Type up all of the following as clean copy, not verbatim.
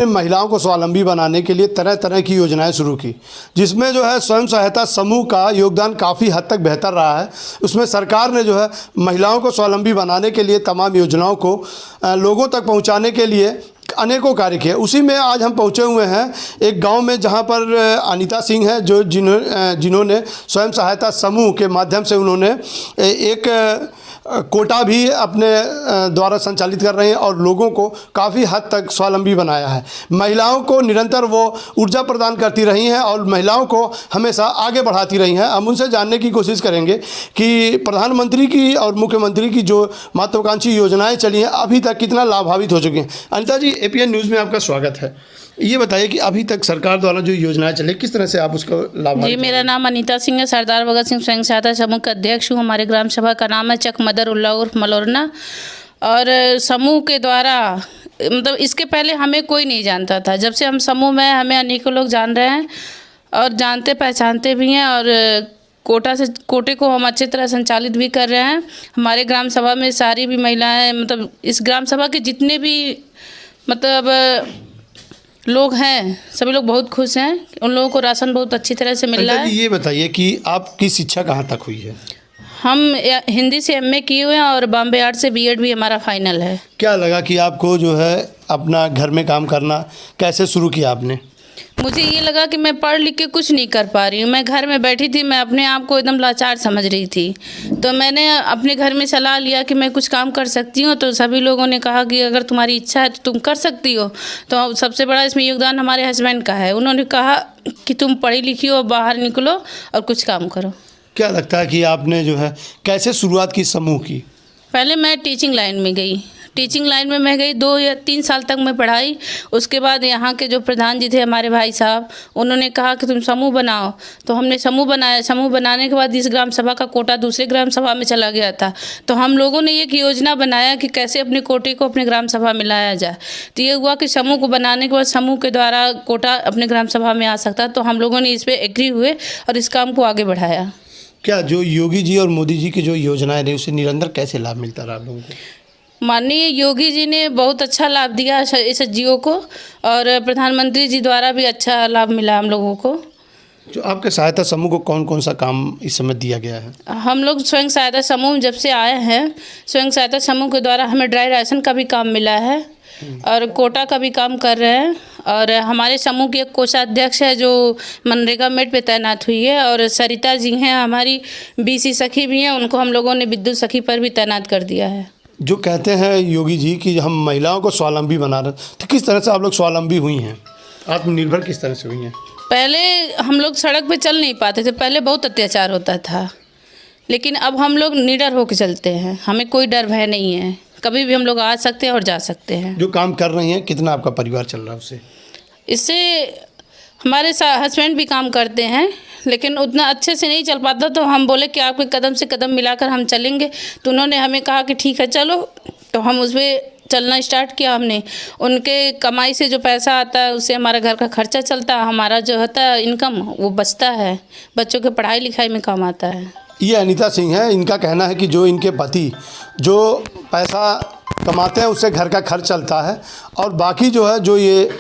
महिलाओं को स्वावलंबी बनाने के लिए तरह तरह की योजनाएं शुरू की, जिसमें जो है स्वयं सहायता समूह का योगदान काफ़ी हद तक बेहतर रहा है। उसमें सरकार ने जो है महिलाओं को स्वावलंबी बनाने के लिए तमाम योजनाओं को लोगों तक पहुंचाने के लिए अनेकों कार्य किए। उसी में आज हम पहुंचे हुए हैं एक गांव में, जहां पर अनीता सिंह है जो जिन्होंने स्वयं सहायता समूह के माध्यम से उन्होंने एक कोटा भी अपने द्वारा संचालित कर रहे हैं और लोगों को काफ़ी हद तक स्वावलंबी बनाया है। महिलाओं को निरंतर वो ऊर्जा प्रदान करती रही हैं और महिलाओं को हमेशा आगे बढ़ाती रही हैं। हम उनसे जानने की कोशिश करेंगे कि प्रधानमंत्री की और मुख्यमंत्री की जो महत्वाकांक्षी योजनाएं चली हैं अभी तक कितना लाभान्वित हो चुकी हैं। अनीता जी, एपीएन न्यूज़ में आपका स्वागत है। ये बताइए कि अभी तक सरकार द्वारा जो योजनाएं चली किस तरह से आप उसका लाभ? जी, मेरा नाम अनीता सिंह है, सरदार भगत सिंह स्वयं सहायता समूह का अध्यक्ष हूँ। हमारे ग्राम सभा का नाम है चक मदर उल्ला उर्फ मलोरना। और समूह के द्वारा मतलब इसके पहले हमें कोई नहीं जानता था। जब से हम समूह में, हमें अनेकों लोग जान रहे हैं और जानते पहचानते भी हैं। और कोटे को हम अच्छी तरह संचालित भी कर रहे हैं। हमारे ग्राम सभा में सारी भी महिलाएं, मतलब इस ग्राम सभा के जितने भी लोग हैं, सभी लोग बहुत खुश हैं। उन लोगों को राशन बहुत अच्छी तरह से मिल रहा है। ये बताइए कि आपकी शिक्षा कहाँ तक हुई है? हम हिंदी से एमए किए हुए हैं और बॉम्बे आर्ट से बीएड भी हमारा फाइनल है। क्या लगा कि आपको जो है अपना घर में काम करना कैसे शुरू किया आपने? मुझे ये लगा कि मैं पढ़ लिख के कुछ नहीं कर पा रही हूँ। मैं घर में बैठी थी, मैं अपने आप को एकदम लाचार समझ रही थी। तो मैंने अपने घर में सलाह लिया कि मैं कुछ काम कर सकती हूँ। तो सभी लोगों ने कहा कि अगर तुम्हारी इच्छा है तो तुम कर सकती हो। तो सबसे बड़ा इसमें योगदान हमारे हस्बैंड का है। उन्होंने कहा कि तुम पढ़ी लिखी हो, बाहर निकलो और कुछ काम करो। क्या लगता है कि आपने जो है कैसे शुरुआत की समूह की? पहले मैं टीचिंग लाइन में गई। टीचिंग लाइन में मैं गई 2 या 3 साल तक मैं पढ़ाई। उसके बाद यहाँ के जो प्रधान जी थे हमारे भाई साहब, उन्होंने कहा कि तुम समूह बनाओ। तो हमने समूह बनाया। समूह बनाने के बाद इस ग्राम सभा का कोटा दूसरे ग्राम सभा में चला गया था। तो हम लोगों ने एक योजना बनाया कि कैसे अपने कोटे को अपने ग्राम सभा में लाया जाए। तो ये हुआ कि समूह को बनाने के बाद समूह के द्वारा कोटा अपने ग्राम सभा में आ सकता। तो हम लोगों ने इस पर एग्री हुए और इस काम को आगे बढ़ाया। क्या जो योगी जी और मोदी जी की जो योजनाएं रही उससे निरंतर कैसे लाभ मिलता रहा आप लोगों को? माननीय योगी जी ने बहुत अच्छा लाभ दिया इस एसएचजीओ को और प्रधानमंत्री जी द्वारा भी अच्छा लाभ मिला हम लोगों को। जो आपके सहायता समूह को कौन कौन सा काम इस समय दिया गया है? हम लोग स्वयं सहायता समूह जब से आए हैं, स्वयं सहायता समूह के द्वारा हमें ड्राई राशन का भी काम मिला है और कोटा का भी काम कर रहे हैं। और हमारे समूह की एक कोषाध्यक्ष है जो मनरेगा मेट पे तैनात हुई है। और सरिता जी हैं हमारी बीसी सखी भी हैं, उनको हम लोगों ने विद्युत सखी पर भी तैनात कर दिया है। जो कहते हैं योगी जी कि हम महिलाओं को स्वावलंबी बना रहे, तो किस तरह से आप लोग स्वावलंबी हुई हैं, आत्मनिर्भर किस तरह से हुई हैं? पहले हम लोग सड़क पे चल नहीं पाते थे, पहले बहुत अत्याचार होता था। लेकिन अब हम लोग निडर होकर चलते हैं, हमें कोई डर भय नहीं है। कभी भी हम लोग आ सकते हैं और जा सकते हैं। जो काम कर रही हैं, कितना आपका परिवार चल रहा है उससे? इससे हमारे हस्बैंड भी काम करते हैं, लेकिन उतना अच्छे से नहीं चल पाता। तो हम बोले कि आपके कदम से कदम मिलाकर हम चलेंगे। तो उन्होंने हमें कहा कि ठीक है चलो। तो हम उस पर चलना स्टार्ट किया हमने। उनके कमाई से जो पैसा आता है उससे हमारा घर का खर्चा चलता है, हमारा जो होता है इनकम वो बचता है, बच्चों के पढ़ाई लिखाई में काम आता है। ये अनीता सिंह है। इनका कहना है कि जो इनके पति जो पैसा कमाते हैं उससे घर का खर्च चलता है और बाकी जो है जो ये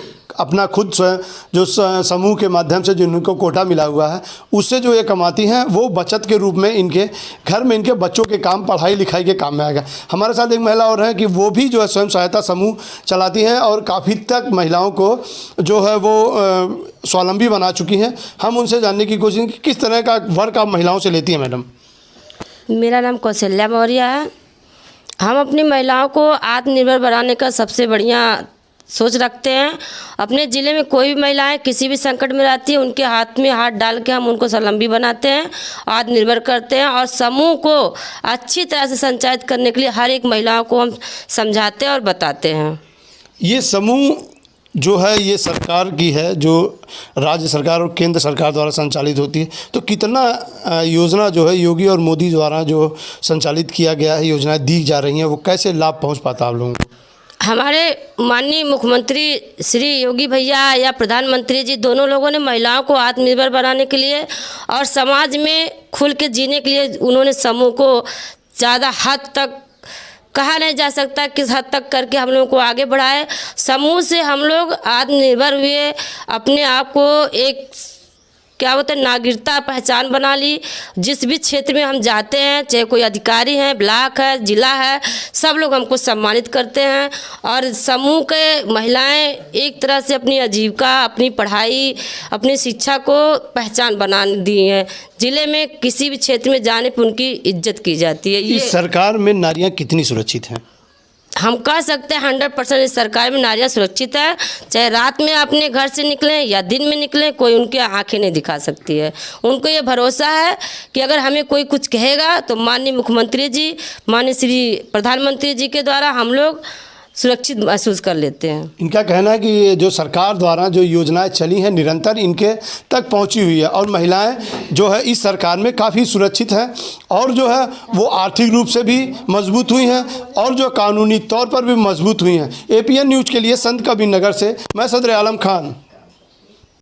अपना खुद स्वयं जो समूह के माध्यम से जो इनको कोटा मिला हुआ है उससे जो ये कमाती हैं वो बचत के रूप में इनके घर में इनके बच्चों के काम, पढ़ाई लिखाई के काम में आएगा। हमारे साथ एक महिला और है कि वो भी जो है स्वयं सहायता समूह चलाती हैं और काफ़ी तक महिलाओं को जो है वो स्वावलंबी बना चुकी हैं। हम उनसे जानने की कोशिश की किस तरह का वर्क आप महिलाओं से लेती हैं। मैडम, मेरा नाम कौशल्या मौर्य है। हम अपनी महिलाओं को आत्मनिर्भर बनाने का सबसे बढ़िया सोच रखते हैं। अपने ज़िले में कोई भी महिलाएं किसी भी संकट में रहती है, उनके हाथ में हाथ डाल के हम उनको स्वावलंबी बनाते हैं, आत्मनिर्भर करते हैं और समूह को अच्छी तरह से संचालित करने के लिए हर एक महिलाओं को हम समझाते हैं और बताते हैं। ये समूह जो है ये सरकार की है, जो राज्य सरकार और केंद्र सरकार द्वारा संचालित होती है। तो कितना योजना जो है योगी और मोदी द्वारा जो संचालित किया गया है, योजनाएं दी जा रही हैं, वो कैसे लाभ पहुंच पाता है आप लोगों को? हमारे माननीय मुख्यमंत्री श्री योगी भैया या प्रधानमंत्री जी दोनों लोगों ने महिलाओं को आत्मनिर्भर बनाने के लिए और समाज में खुल के जीने के लिए उन्होंने समूह को ज़्यादा हद तक कहा नहीं जा सकता किस हद तक करके हम लोगों को आगे बढ़ाए। समूह से हम लोग आत्मनिर्भर हुए, अपने आप को एक क्या बोलते हैं नागरिकता पहचान बना ली। जिस भी क्षेत्र में हम जाते हैं, चाहे कोई अधिकारी हैं, ब्लॉक है, जिला है, सब लोग हमको सम्मानित करते हैं। और समूह के महिलाएं एक तरह से अपनी आजीविका, अपनी पढ़ाई, अपनी शिक्षा को पहचान बना दी हैं। जिले में किसी भी क्षेत्र में जाने पर उनकी इज्जत की जाती है। इस सरकार में नारियां कितनी सुरक्षित हैं? हम कह सकते हैं 100% इस सरकार में नारियां सुरक्षित है। चाहे रात में अपने घर से निकलें या दिन में निकलें, कोई उनकी आंखें नहीं दिखा सकती है। उनको ये भरोसा है कि अगर हमें कोई कुछ कहेगा तो माननीय मुख्यमंत्री जी, माननीय श्री प्रधानमंत्री जी के द्वारा हम लोग सुरक्षित महसूस कर लेते हैं। इनका कहना है कि ये जो सरकार द्वारा जो योजनाएं चली हैं निरंतर इनके तक पहुंची हुई है और महिलाएं जो है इस सरकार में काफ़ी सुरक्षित हैं और जो है वो आर्थिक रूप से भी मजबूत हुई हैं और जो कानूनी तौर पर भी मजबूत हुई हैं। APN न्यूज़ के लिए संत कबीर नगर से मैं सदर आलम खान।